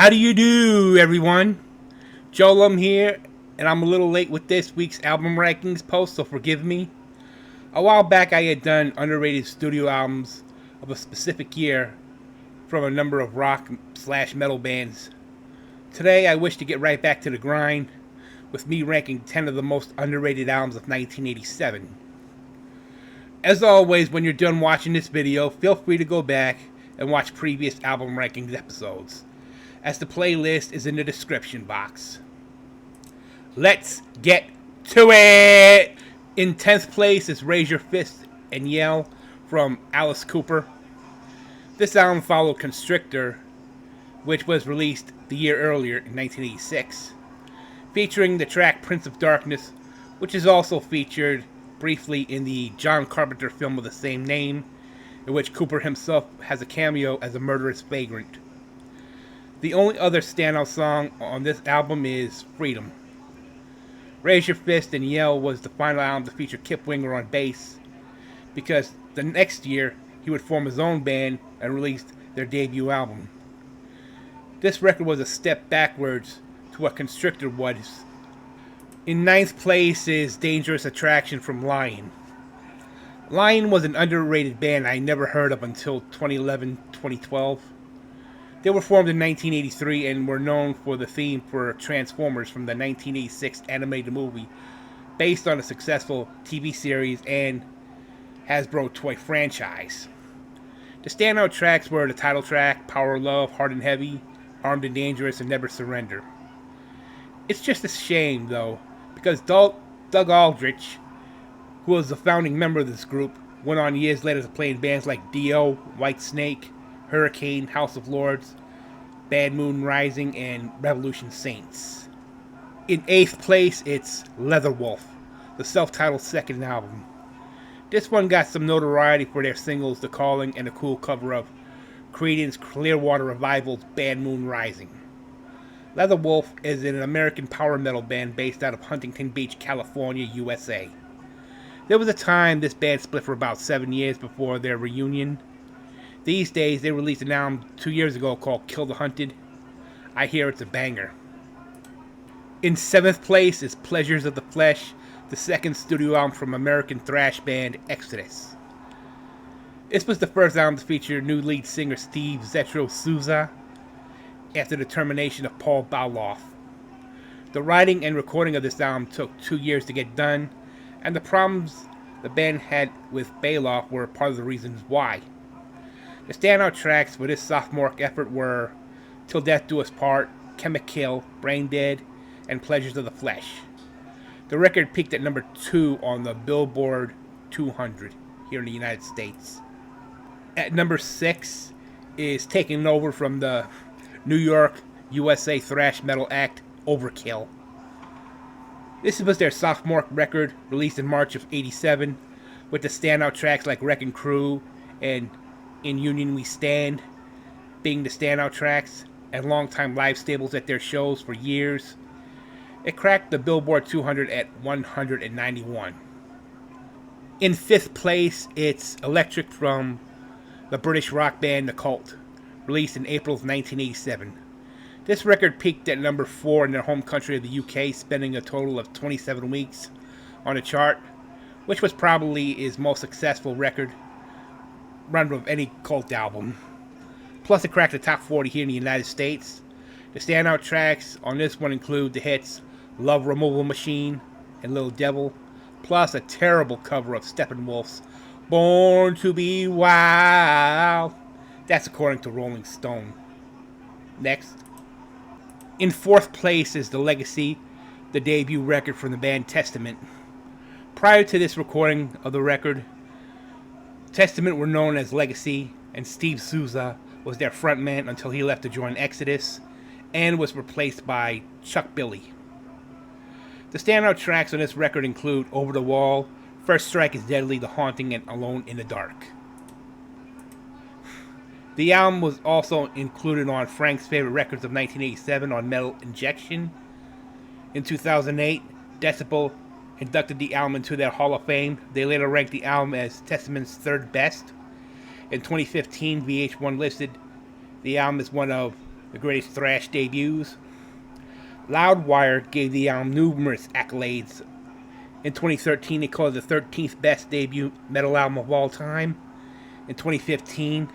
How do you do, everyone? Joel here, and I'm a little late with this week's album rankings post, so forgive me. A while back, I had done underrated studio albums of a specific year from a number of rock/metal bands. Today, I wish to get right back to the grind with me ranking 10 of the most underrated albums of 1987. As always, when you're done watching this video, feel free to go back and watch previous album rankings episodes, as the playlist is in the description box. Let's get to it! In 10th place is Raise Your Fist and Yell from Alice Cooper. This album followed Constrictor, which was released the year earlier in 1986, featuring the track Prince of Darkness, which is also featured briefly in the John Carpenter film of the same name, in which Cooper himself has a cameo as a murderous vagrant. The only other standout song on this album is Freedom. Raise Your Fist and Yell was the final album to feature Kip Winger on bass, because the next year he would form his own band and release their debut album. This record was a step backwards to what Constrictor was. In 9th place is Dangerous Attraction from Lion. Lion was an underrated band I never heard of until 2011-2012. They were formed in 1983 and were known for the theme for Transformers from the 1986 animated movie, based on a successful TV series and Hasbro toy franchise. The standout tracks were the title track, Power of Love, Hard and Heavy, Armed and Dangerous, and Never Surrender. It's just a shame, though, because Doug Aldrich, who was the founding member of this group, went on years later to play in bands like Dio, Whitesnake, Hurricane, House of Lords, Bad Moon Rising, and Revolution Saints. In 8th place, it's Leatherwolf, the self-titled second album. This one got some notoriety for their singles The Calling and a cool cover of Creedence Clearwater Revival's Bad Moon Rising. Leatherwolf is an American power metal band based out of Huntington Beach, California, USA. There was a time this band split for about 7 years before their reunion. These days, they released an album 2 years ago called Kill the Hunted. I hear it's a banger. In 7th place is Pleasures of the Flesh, the second studio album from American thrash band Exodus. This was the first album to feature new lead singer Steve Zetro Souza after the termination of Paul Baloff. The writing and recording of this album took 2 years to get done, and the problems the band had with Baloff were part of the reasons why. The standout tracks for this sophomoric effort were Till Death Do Us Part, Chemical, Brain Dead, and Pleasures of the Flesh. The record peaked at number 2 on the Billboard 200 here in the United States. At number 6 is taking over from the New York, USA thrash metal act Overkill. This was their sophomoric record, released in March of '87, with the standout tracks like Wrecking Crew and In Union We Stand being the standout tracks, and longtime live staples at their shows for years. It cracked the Billboard 200 at 191. In 5th place, it's Electric from the British rock band The Cult, released in April of 1987. This record peaked at number 4 in their home country of the UK, spending a total of 27 weeks on the chart, which was probably his most successful record run of any Cult album. Plus, it cracked the top 40 here in the United States. The standout tracks on this one include the hits Love Removal Machine and Little Devil, plus a terrible cover of Steppenwolf's Born to Be Wild. That's according to Rolling Stone. Next. In 4th place is The Legacy, the debut record from the band Testament. Prior to this recording of the record, Testament were known as Legacy, and Steve Souza was their frontman until he left to join Exodus and was replaced by Chuck Billy. The standout tracks on this record include Over the Wall, First Strike is Deadly, The Haunting, and Alone in the Dark. The album was also included on Frank's Favorite Records of 1987 on Metal Injection. In 2008, Decibel inducted the album into their Hall of Fame. They later ranked the album as Testament's third best. In 2015, VH1 listed the album as one of the greatest thrash debuts. Loudwire gave the album numerous accolades. In 2013, they called it the 13th best debut metal album of all time. In 2015,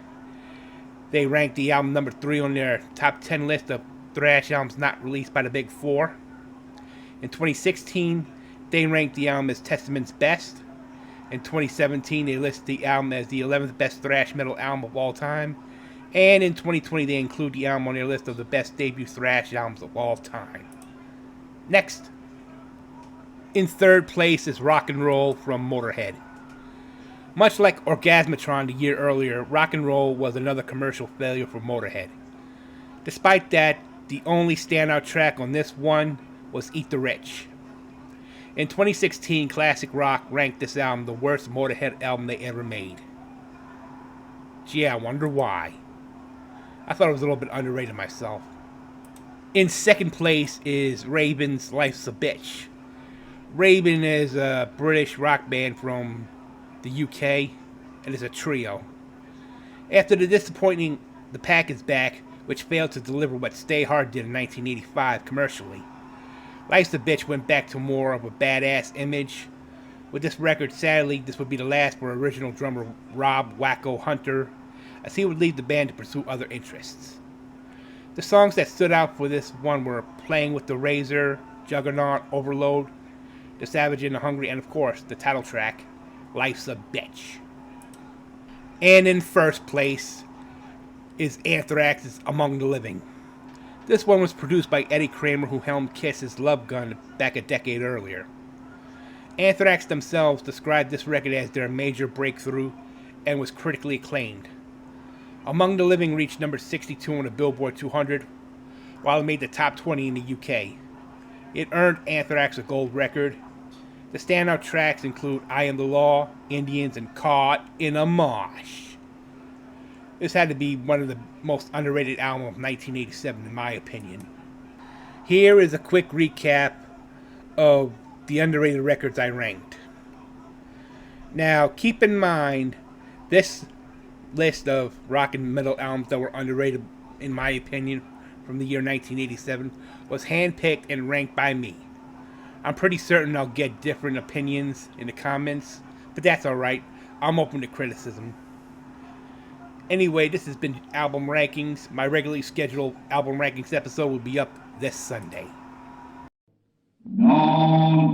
they ranked the album number 3 on their top 10 list of thrash albums not released by the Big Four. In 2016, they ranked the album as Testament's best. In 2017, they listed the album as the 11th best thrash metal album of all time. And in 2020, they include the album on their list of the best debut thrash albums of all time. Next, in third place is Rock and Roll from Motorhead. Much like Orgasmatron the year earlier, Rock and Roll was another commercial failure for Motorhead. Despite that, the only standout track on this one was Eat the Rich. In 2016, Classic Rock ranked this album the worst Motorhead album they ever made. Gee, I wonder why. I thought it was a little bit underrated myself. In second place is Raven's Life's a Bitch. Raven is a British rock band from the UK, and it's a trio. After the disappointing The Pack Is Back, which failed to deliver what Stay Hard did in 1985 commercially, Life's a Bitch went back to more of a badass image. With this record, sadly, this would be the last for original drummer Rob Wacko Hunter, as he would leave the band to pursue other interests. The songs that stood out for this one were Playing with the Razor, Juggernaut, Overload, The Savage and the Hungry, and of course, the title track, Life's a Bitch. And in first place is Anthrax's Among the Living. This one was produced by Eddie Kramer, who helmed Kiss's Love Gun back a decade earlier. Anthrax themselves described this record as their major breakthrough and was critically acclaimed. Among the Living reached number 62 on the Billboard 200, while it made the top 20 in the UK. It earned Anthrax a gold record. The standout tracks include I Am the Law, Indians, and Caught in a Mosh. This had to be one of the most underrated albums of 1987, in my opinion. Here is a quick recap of the underrated records I ranked. Now, keep in mind, this list of rock and metal albums that were underrated, in my opinion, from the year 1987, was handpicked and ranked by me. I'm pretty certain I'll get different opinions in the comments, but that's alright. I'm open to criticism. Anyway, this has been Album Rankings. My regularly scheduled Album Rankings episode will be up this Sunday. No.